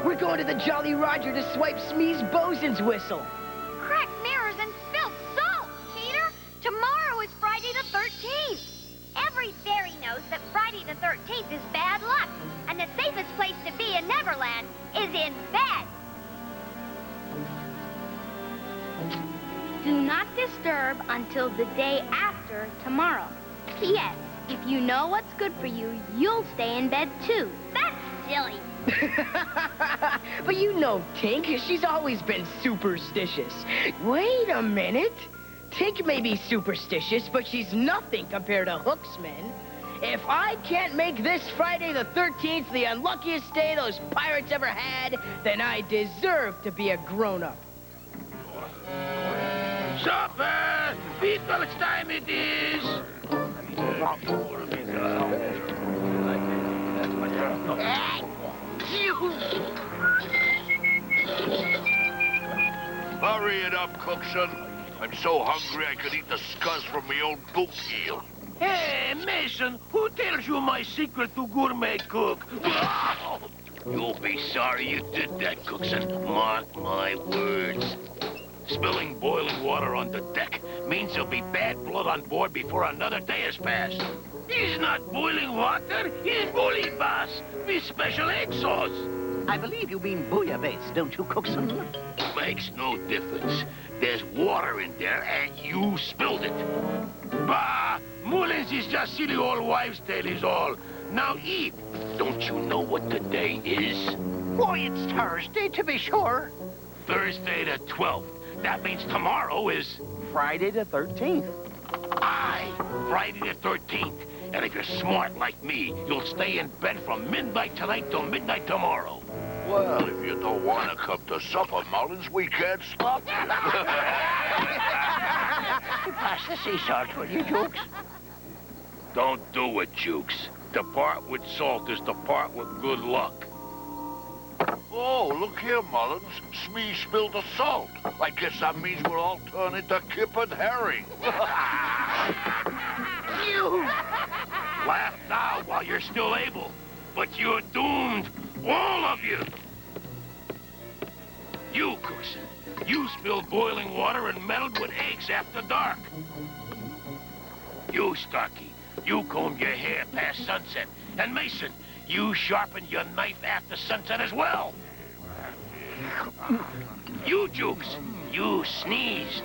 We're going to the Jolly Roger to swipe Smee's bosun's whistle. Cracked mirrors and spilled salt, Peter. Tomorrow is Friday the 13th. Every fairy knows that Friday the 13th is bad luck, and the safest place to be in Neverland is in bed. Do not disturb until the day after tomorrow. P.S. If you know what's good for you, you'll stay in bed too. That's silly. But you know Tink, she's always been superstitious. Wait a minute. Tink may be superstitious, but she's nothing compared to Hooksman. If I can't make this Friday the 13th the unluckiest day those pirates ever had, then I deserve to be a grown-up. Supper! People's time it is! Hurry it up, Cookson. I'm so hungry I could eat the scuzz from my own boot heel. Hey, Mason, who tells you my secret to gourmet cook? You'll be sorry you did that, Cookson. Mark my words. Spilling boiling water on the deck means there'll be bad blood on board before another day has passed. He's not boiling water, he's bouillabaisse with special egg sauce. I believe you mean bouillabaisse, don't you, Cookson? Makes no difference. There's water in there, and you spilled it. Bah! Mullins is just silly old wives' tale is all. Now eat. Don't you know what the day is? Why, it's Thursday, to be sure. Thursday the 12th. That means tomorrow is... Friday the 13th. Aye, Friday the 13th. And if you're smart like me, you'll stay in bed from midnight tonight till midnight tomorrow. Well, if you don't want to come to supper, Mullins, we can't stop you. Pass the sea salt, will you, Jukes? Don't do it, Jukes. The part with salt is the part with good luck. Oh, look here, Mullins. Smee spilled the salt. I guess that means we'll all turn into kippered herring. You! Laugh now while you're still able. But you're doomed. All of you. You, Cookson. You spilled boiling water and meddled with eggs after dark. You, Starkey. You combed your hair past sunset. And Mason, you sharpened your knife after sunset as well. You, Jukes, you sneezed.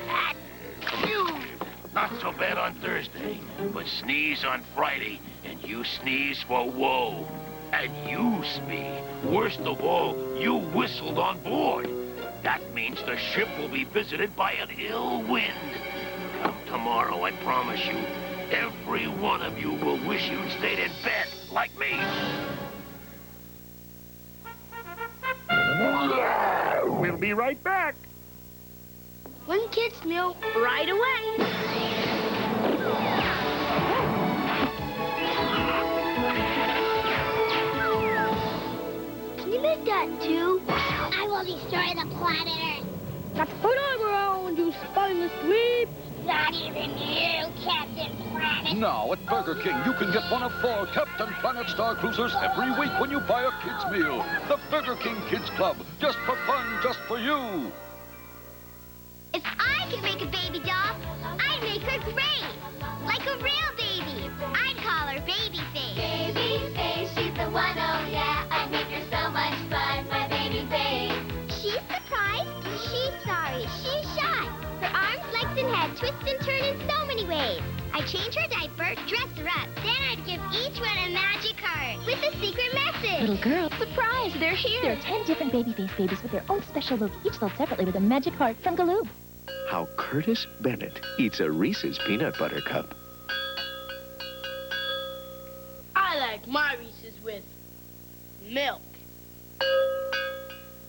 You! Not so bad on Thursday, but sneeze on Friday, and you sneeze for woe. And you, Smee, worst of all, you whistled on board. That means the ship will be visited by an ill wind. Come tomorrow, I promise you, every one of you will wish you'd stayed in bed like me. We'll be right back. One kid's meal right away. Can you make that too? I will destroy the planet Earth. That's put on around, you spineless dweeb. Not even you, Captain Planet. Now at Burger King, you can get one of 4 Captain Planet Star Cruisers every week when you buy a kid's meal. The Burger King Kids Club, just for fun, just for you. could make a baby doll, I'd make her great. Like a real baby. I'd call her Babyface. Babyface, she's the one, oh yeah. I'd make her so much fun, my Babyface. She's surprised, she's sorry, she's shy. Her arms, legs, and head twist and turn in so many ways. I'd change her diaper, dress her up. Then I'd give each one a magic heart with a secret message. Little girl. Surprise, they're here. There are 10 different Babyface babies with their own special look, each sold separately with a magic heart from Galoob. How Curtis Bennett eats a Reese's peanut butter cup. I like my Reese's with milk.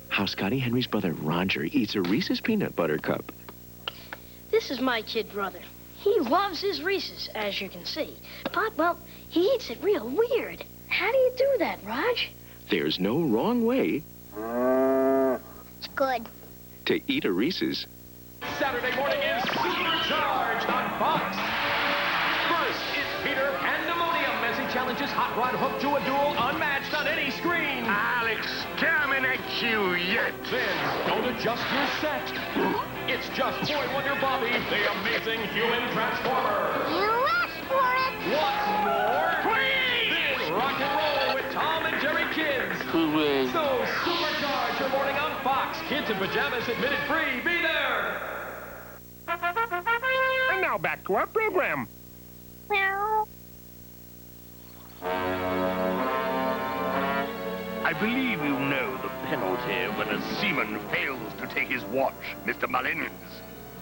How Scotty Henry's brother Roger eats a Reese's peanut butter cup. This is my kid brother. He loves his Reese's, as you can see. But, well, he eats it real weird. How do you do that, Raj? There's no wrong way It's good. to eat a Reese's. Saturday morning is Supercharged on Fox. First, it's Peter Pandemonium as he challenges Hot Rod Hook to a duel unmatched on any screen. I'll exterminate you yet. Then, don't adjust your set. It's just Boy Wonder Bobby, the amazing human transformer. You asked for it. What's more? Please! Then rock and roll with Tom and Jerry Kids. So Supercharge your morning on Fox. Kids in pajamas admitted free. Be there. And now back to our program. I believe you know the penalty when a seaman fails to take his watch, Mr. Mullins.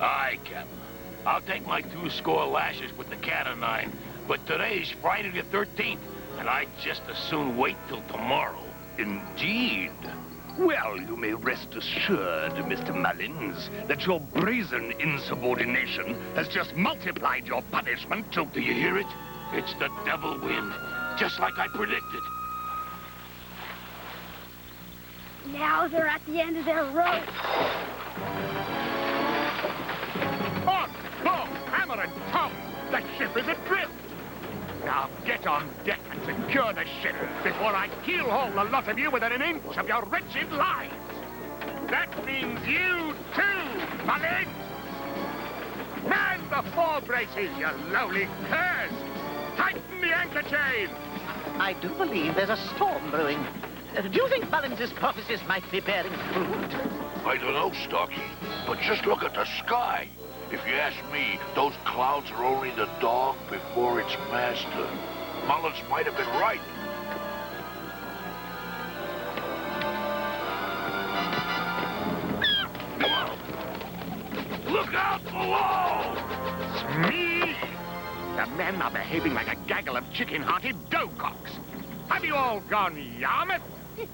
Aye, Captain. I'll take my 2 score lashes with the cat o' nine, but today's Friday the 13th, and I'd just as soon wait till tomorrow. Indeed. Well, you may rest assured, Mr. Mullins, that your brazen insubordination has just multiplied your punishment to... Do you hear it? It's the devil wind, just like I predicted. Now they're at the end of their rope. On, Bob, Hammer, and Tom. The ship is adrift. Now get on deck and secure the ship before I keelhaul the lot of you within an inch of your wretched lives. That means you too, Mullins. Man the fore braces, you lowly curs. Tighten the anchor chain. I do believe there's a storm brewing. Do you think Mullins' prophecies might be bearing fruit? I don't know, Stocky, but just look at the sky. If you ask me, those clouds are only the dog before its master. Mullins might have been right. Look out below! Smee! The men are behaving like a gaggle of chicken-hearted dough-cocks. Have you all gone Yarmouth?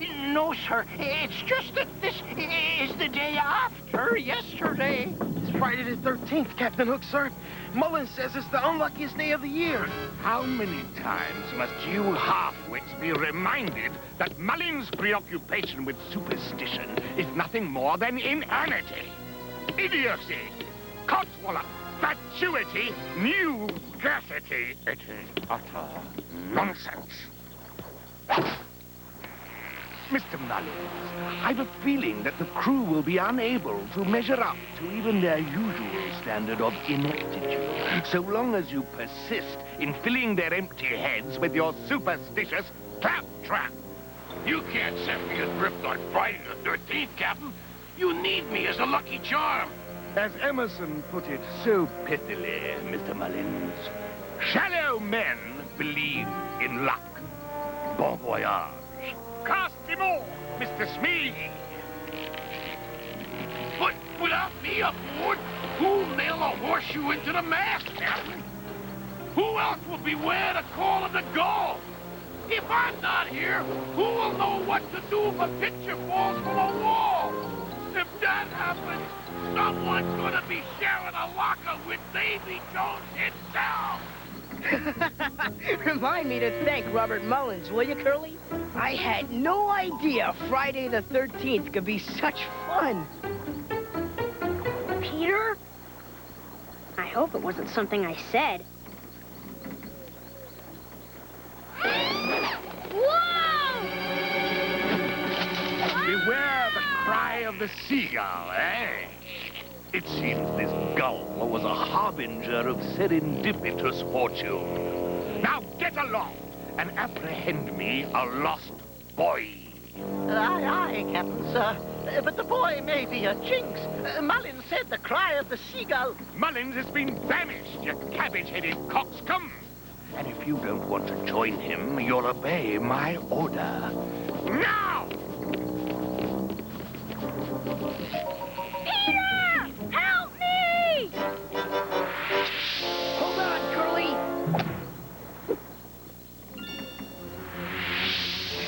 No, sir. It's just that this is the day after yesterday. It's Friday the 13th, Captain Hook, sir. Mullins says it's the unluckiest day of the year. How many times must you half-wits be reminded that Mullins' preoccupation with superstition is nothing more than inanity, idiocy, codswallop, fatuity, newscacity. It is utter nonsense. Mr. Mullins, I've a feeling that the crew will be unable to measure up to even their usual standard of ineptitude, so long as you persist in filling their empty heads with your superstitious claptrap. You can't set me adrift on Friday the 13th, Captain. You need me as a lucky charm. As Emerson put it so pithily, Mr. Mullins, shallow men believe in luck. Bon voyage. Cast him off, Mr. Smee. But without me aboard, who'll nail a horseshoe into the mast, Captain? Who else will be where to call him to go? If I'm not here, who will know what to do if a picture falls from a wall? If that happens, someone's gonna be sharing a locker with Davy Jones himself. Remind me to thank Robert Mullins, will you, Curly? I had no idea Friday the 13th could be such fun. Peter? I hope it wasn't something I said. Whoa! Beware the cry of the seagull, eh? It seems this gull was a harbinger of serendipitous fortune. Now get along and apprehend me a lost boy. Aye, aye, Captain, sir. But the boy may be a jinx. Mullins said the cry of the seagull. Mullins has been banished, you cabbage-headed coxcomb. And if you don't want to join him, you'll obey my order. Now! Peter! Help me! Hold on, Curly.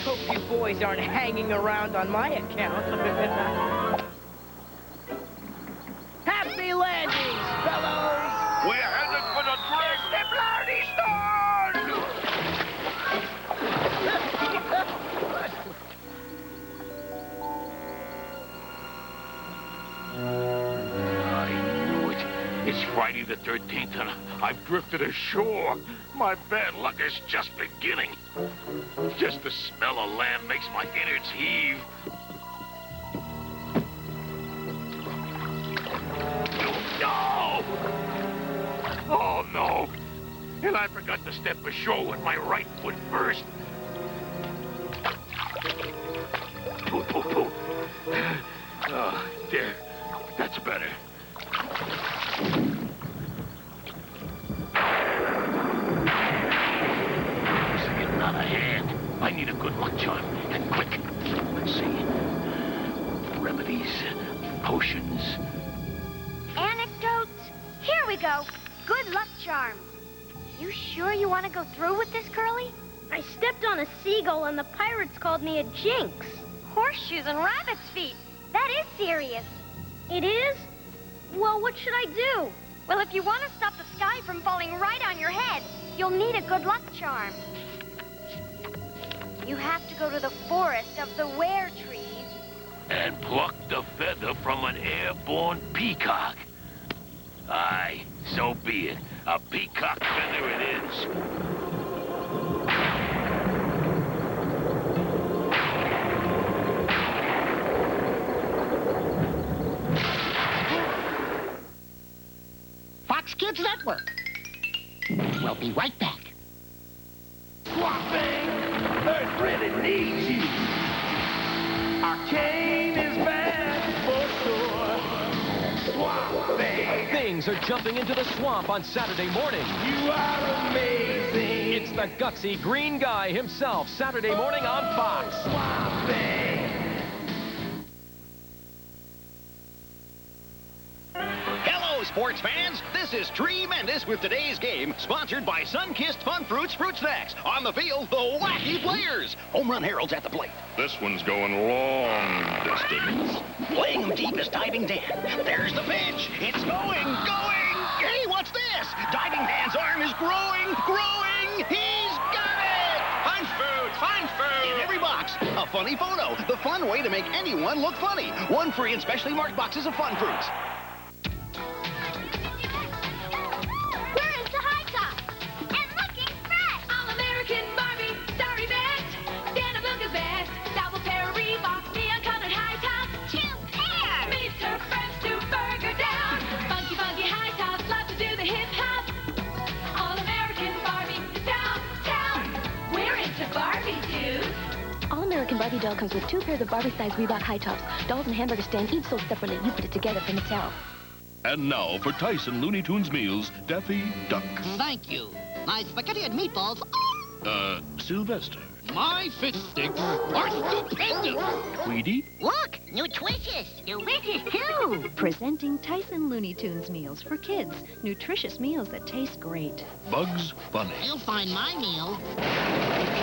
Hope you boys aren't hanging around on my account. Happy landings, fellows! We're headed for the Dresden Bloody Storm! I knew it. It's Friday the 13th, and I've drifted ashore. My bad luck is just beginning. Just the smell of land makes my innards heave. No! Oh, no. And I forgot to step ashore with my right foot first. Pooh, pooh, pooh. Oh, there. That's better. Getting out of hand. I need a good luck charm, and quick. Let's see. Remedies, potions. Anecdotes? Here we go. Good luck charms. You sure you want to go through with this, Curly? I stepped on a seagull and the pirates called me a jinx. Horseshoes and rabbit's feet. That is serious. It is? Well, what should I do? Well, if you want to stop the sky from falling right on your head, you'll need a good luck charm. You have to go to the forest of the were trees. And pluck the feather from an airborne peacock. Aye, so be it. A peacock feather it is. Fox Kids Network. We'll be right back. Swamp Thing! Earth really needs you. Arcane is bad for sure. Swamp Thing! Things are jumping into the swamp on Saturday morning. You are amazing! It's the gutsy green guy himself, Saturday morning on Fox. Swamp Thing! Hello, sports fans. This is Tremendous with today's game, sponsored by Sun-Kissed Fun Fruits Fruit Snacks. On the field, the wacky players. Home run heralds at the plate. This one's going long distance. Playing them deep is Diving Dan. There's the pitch. It's going. Hey, what's this? Diving Dan's arm is growing. He's got it. Find food. In every box, a funny photo. The fun way to make anyone look funny. One free and specially marked boxes of Fun Fruits. We're into high top and looking fresh. All-American Barbie, sorry best. Denim look is best. Double pair of Reebok, neon-colored high tops. 2 pairs. Meets her friends to burger down. Funky, funky high tops, love to do the hip-hop. All-American Barbie is downtown. We're into Barbie, dude. All-American Barbie doll comes with 2 pairs of Barbie-sized Reebok high tops. Dolls and hamburger stand, each sold separately. You put it together from Mattel. And now for Tyson Looney Tunes meals, Daffy Duck. Thank you. My spaghetti and meatballs. Sylvester. My fish sticks are stupendous. Tweety. Look, nutritious. Delicious, too. Presenting Tyson Looney Tunes meals for kids. Nutritious meals that taste great. Bugs Bunny. You'll find my meal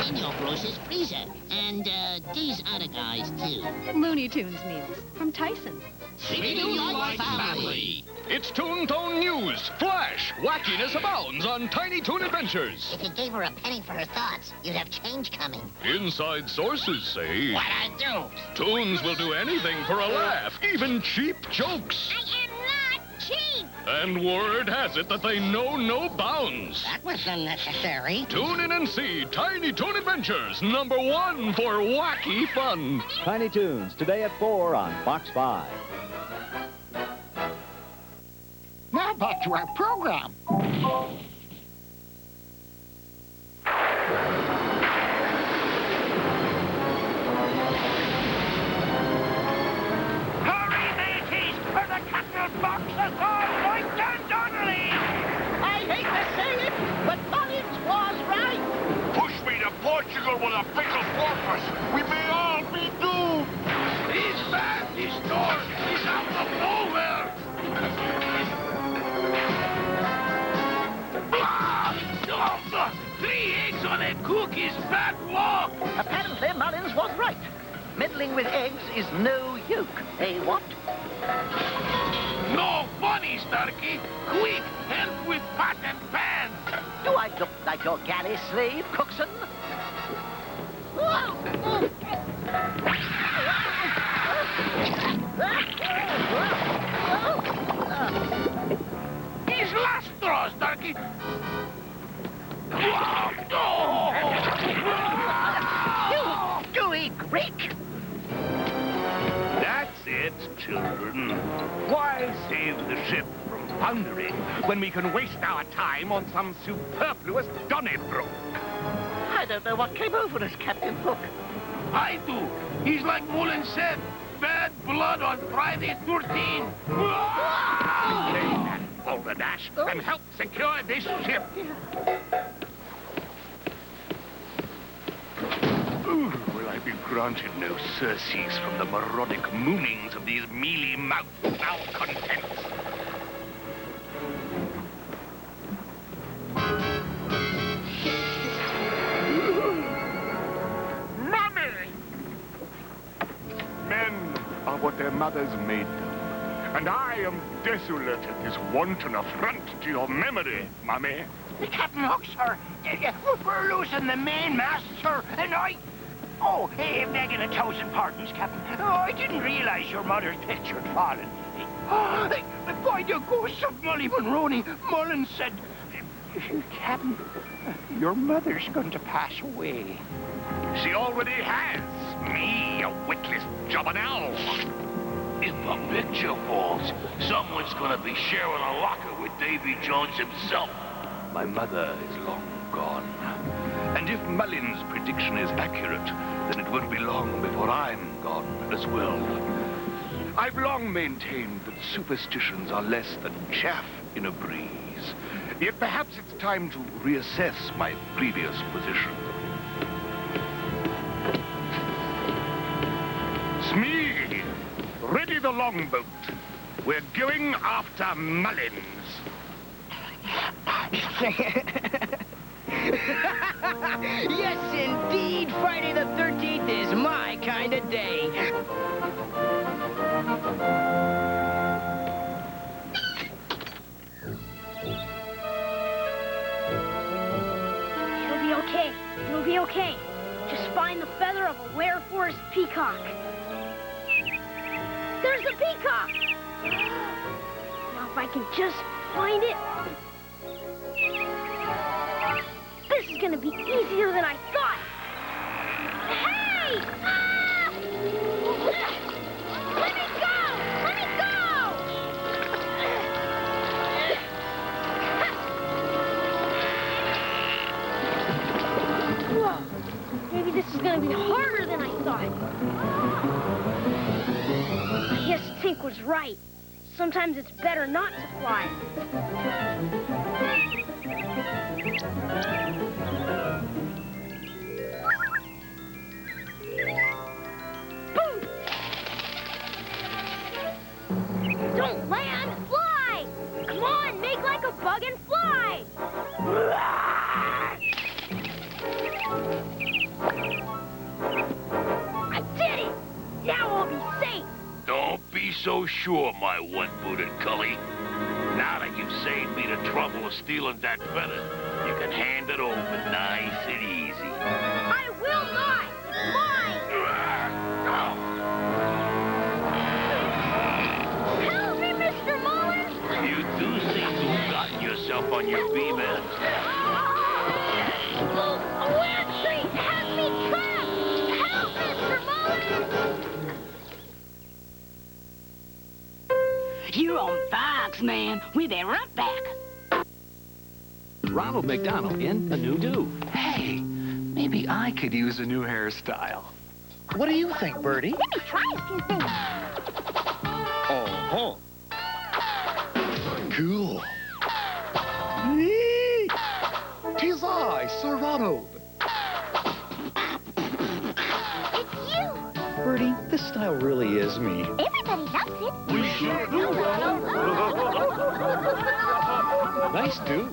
in your grocer's freezer. And, these other guys, too. Looney Tunes meals from Tyson. Like family. It's Toon Tone News. Flash. Wackiness abounds on Tiny Toon Adventures. If you gave her a penny for her thoughts, you'd have change coming. Inside sources say... What I do? Toons will do anything for a laugh, even cheap jokes. I am not cheap. And word has it that they know no bounds. That was unnecessary. Tune in and see Tiny Toon Adventures, #1 for wacky fun. Tiny Toons, today at 4 on Fox 5. Now back to our program. Hurry, mateys, or the cattle box is all right and donnelly! I hate to say it, but Mullins was right. Push me to Portugal with a pickle porpoise. We may all be doomed. He's bad, this door is out of nowhere! Ah! 3 eggs on a cook is bad luck! Apparently, Mullins was right. Meddling with eggs is no yoke. Eh, what? No funny, Starkey! Quick, help with pot and pan! Do I look like your galley slave, Cookson? He's last straw, Starkey! You gooey Greek! That's it, children. Why save the ship from foundering when we can waste our time on some superfluous Donnybrook? I don't know what came over us, Captain Hook. I do. He's like Mullen said, bad blood on Friday 13th. Lay that balderdash and help secure this ship. Ooh, will I be granted no surcease from the moronic moonings of these mealy-mouthed malcontents? Mommy! Men are what their mothers made them. And I am desolate at this wanton affront to your memory, Mummy. Captain Hook, sir. We're losing the mainmast, sir, and I... Oh, begging 1,000 pardons, Captain. Oh, I didn't realize your mother's picture had fallen. By the ghost of Molly Monroney, Mullen said... Captain, your mother's going to pass away. She already has. Me, a witless jobbernow. If a picture falls, someone's gonna be sharing a locker with Davy Jones himself. My mother is long gone. And if Mullin's prediction is accurate, then it won't be long before I'm gone as well. I've long maintained that superstitions are less than chaff in a breeze. Yet perhaps it's time to reassess my previous position. Smee, ready the longboat. We're going after Mullins. Yes, indeed. Friday the 13th is my kind of day. It'll be okay. It'll be okay. Just find the feather of a were-forest peacock. There's the peacock! Now if I can just find it. This is gonna be easier than I thought. Hey! Ah! Let me go! Let me go! Whoa. Maybe this is gonna be harder than I thought. I guess Tink was right. Sometimes it's better not to fly. Boom! Don't land, fly! Come on, make like a bug and fly! I did it! Now I'll be safe! Don't be so sure, my one-booted cully. Now that you've saved me the trouble of stealing that feather, you can hand it over nice and easy. I will not! Mine! Help me, Mr. Mullins! You do seem to have gotten yourself on your beam end. A weird tree has me trapped! Help, Mr. Mullins! You're on Fox, man. We'll be right back. Ronald McDonald in a new do. Hey, maybe I could use a new hairstyle. What do you think, Bertie? Let me try a few things. Oh, cool. Tis I, Sir Ronald. It's you. Bertie, this style really is me. Everybody loves it. We sure do, Ronald. Nice do.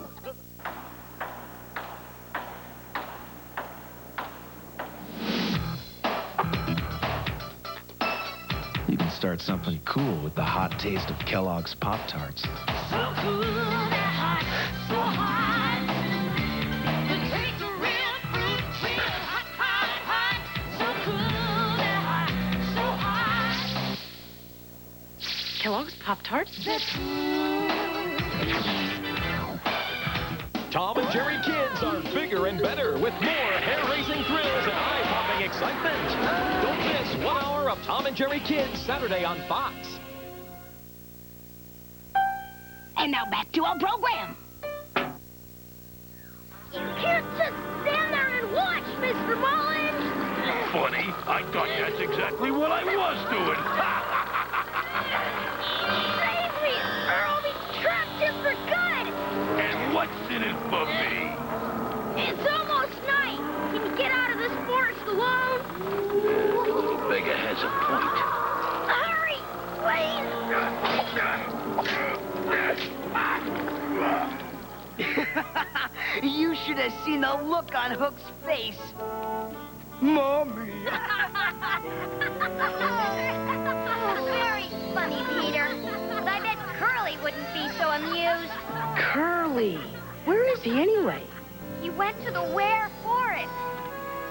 You can start something cool with the hot taste of Kellogg's Pop-Tarts. So cool, they're hot, so hot. But take a real fruit, real hot, hot, hot. So cool, they're hot, so hot. Kellogg's Pop-Tarts? Tom and Jerry Kids are bigger and better with more hair-raising thrills and eye-popping excitement. Don't miss 1 hour of Tom and Jerry Kids Saturday on Fox. And now back to our program. You can't just stand there and watch, Mr. Mullins. Funny, I thought that's exactly what I was doing. Save me, or I'll be trapped here for good. And what's in it for me? It's almost night. Can you get out of this forest alone? The beggar has a point. Hurry, please. You should have seen the look on Hook's face. Mommy. Very funny, Peter. But I bet Curly wouldn't be so amused. Curly. Where is he anyway? He went to the Ware Forest.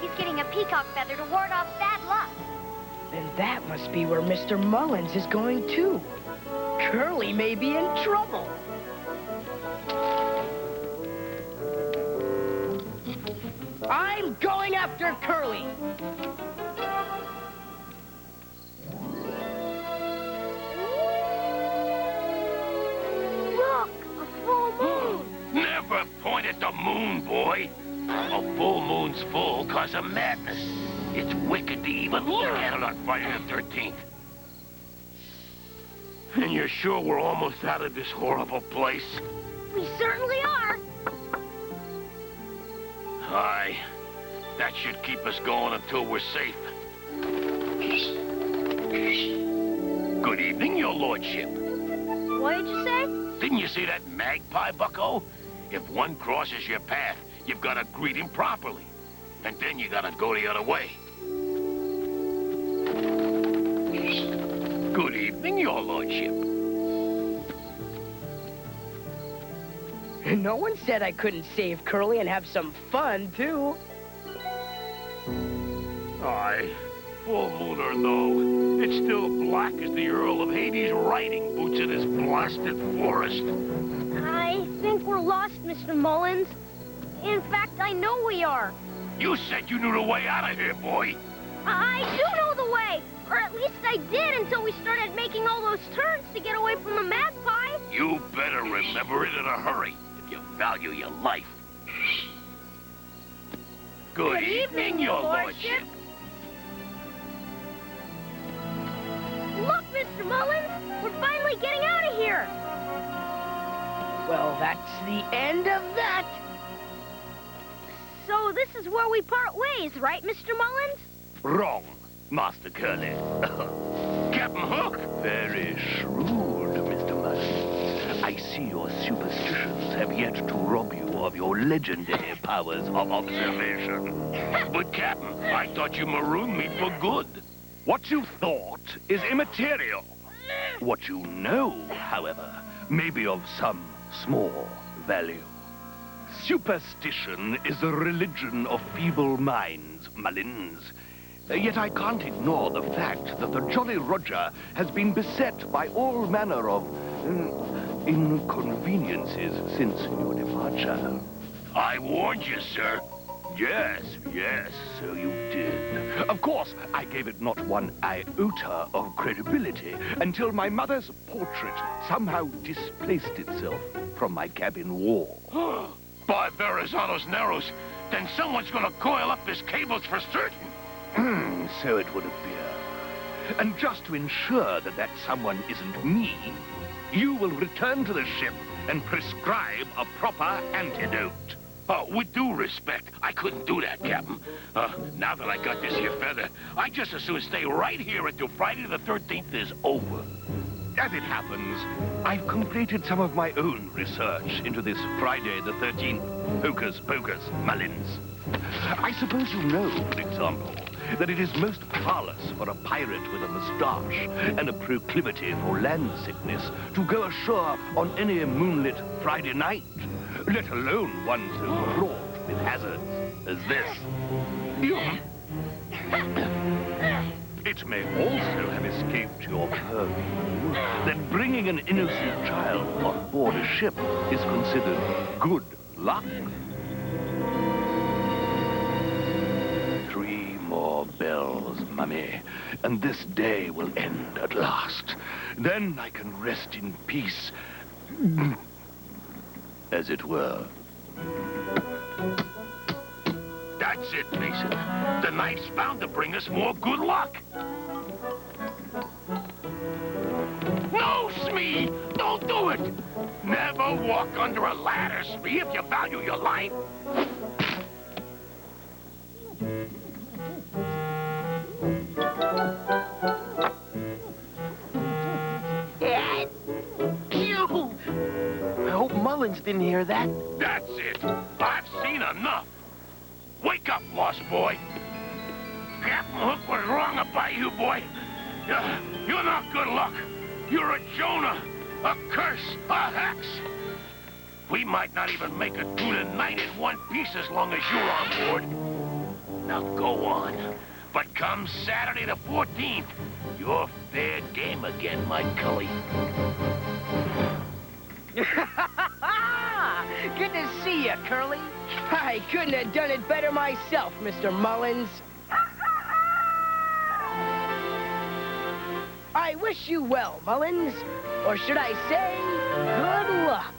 He's getting a peacock feather to ward off bad luck. Then that must be where Mr. Mullins is going too. Curly may be in trouble. I'm going after Curly. Look, a full moon. Never point at the moon, boy. A full moon's full cause of madness. It's wicked to even look at it on Friday the 13th. And you're sure we're almost out of this horrible place? We certainly are. Aye. That should keep us going until we're safe. Good evening, your lordship. What did you say? Didn't you see that magpie, bucko? If one crosses your path, you've got to greet him properly. And then you got to go the other way. Good evening, your lordship. No one said I couldn't save Curly and have some fun, too. Aye. Full moon or no, it's still black as the Earl of Hades' riding boots in this blasted forest. I think we're lost, Mr. Mullins. In fact, I know we are. You said you knew the way out of here, boy. I do know the way. Or at least I did until we started making all those turns to get away from the magpie. You better remember it in a hurry if you value your life. Good evening, your lordship. Look, Mr. Mullins, we're finally getting out of here. Well, that's the end of that. So this is where we part ways, right, Mr. Mullins? Wrong, Master Curly. Captain Hook? Very shrewd, Mr. Mullins. I see your superstitions have yet to rob you of your legendary powers of observation. But, Captain, I thought you marooned me for good. What you thought is immaterial. What you know, however, may be of some small value. Superstition is the religion of feeble minds, Mullins. Yet I can't ignore the fact that the Jolly Roger has been beset by all manner of inconveniences since your departure. I warned you, sir. Yes, so you did. Of course, I gave it not one iota of credibility until my mother's portrait somehow displaced itself from my cabin wall. By Verrazano's Narrows, then someone's gonna coil up his cables for certain. So it would appear. And just to ensure that that someone isn't me, you will return to the ship and prescribe a proper antidote. With due respect, I couldn't do that, Captain. Now that I got this here feather, I just as soon stay right here until Friday the 13th is over. As it happens, I've completed some of my own research into this Friday the 13th Hocus Pocus Mullins. I suppose you know, for example, that it is most parlous for a pirate with a moustache and a proclivity for land sickness to go ashore on any moonlit Friday night, let alone one so fraught with hazards as this. It may also have escaped your purview that bringing an innocent child on board a ship is considered good luck. 3 more bells, Mummy, and this day will end at last. Then I can rest in peace, as it were. That's it, Mason. The knife's bound to bring us more good luck. No, Smee! Don't do it! Never walk under a ladder, Smee, if you value your life. I hope Mullins didn't hear that. That's it. I've seen enough. Wake up, lost boy. Captain Hook was wrong about you, boy. You're not good luck. You're a Jonah, a curse, a hex. We might not even make it through the night in one piece as long as you're on board. Now go on. But come Saturday the 14th, you're fair game again, my cully. Good to see you, Curly. I couldn't have done it better myself, Mr. Mullins. I wish you well, Mullins. Or should I say, good luck.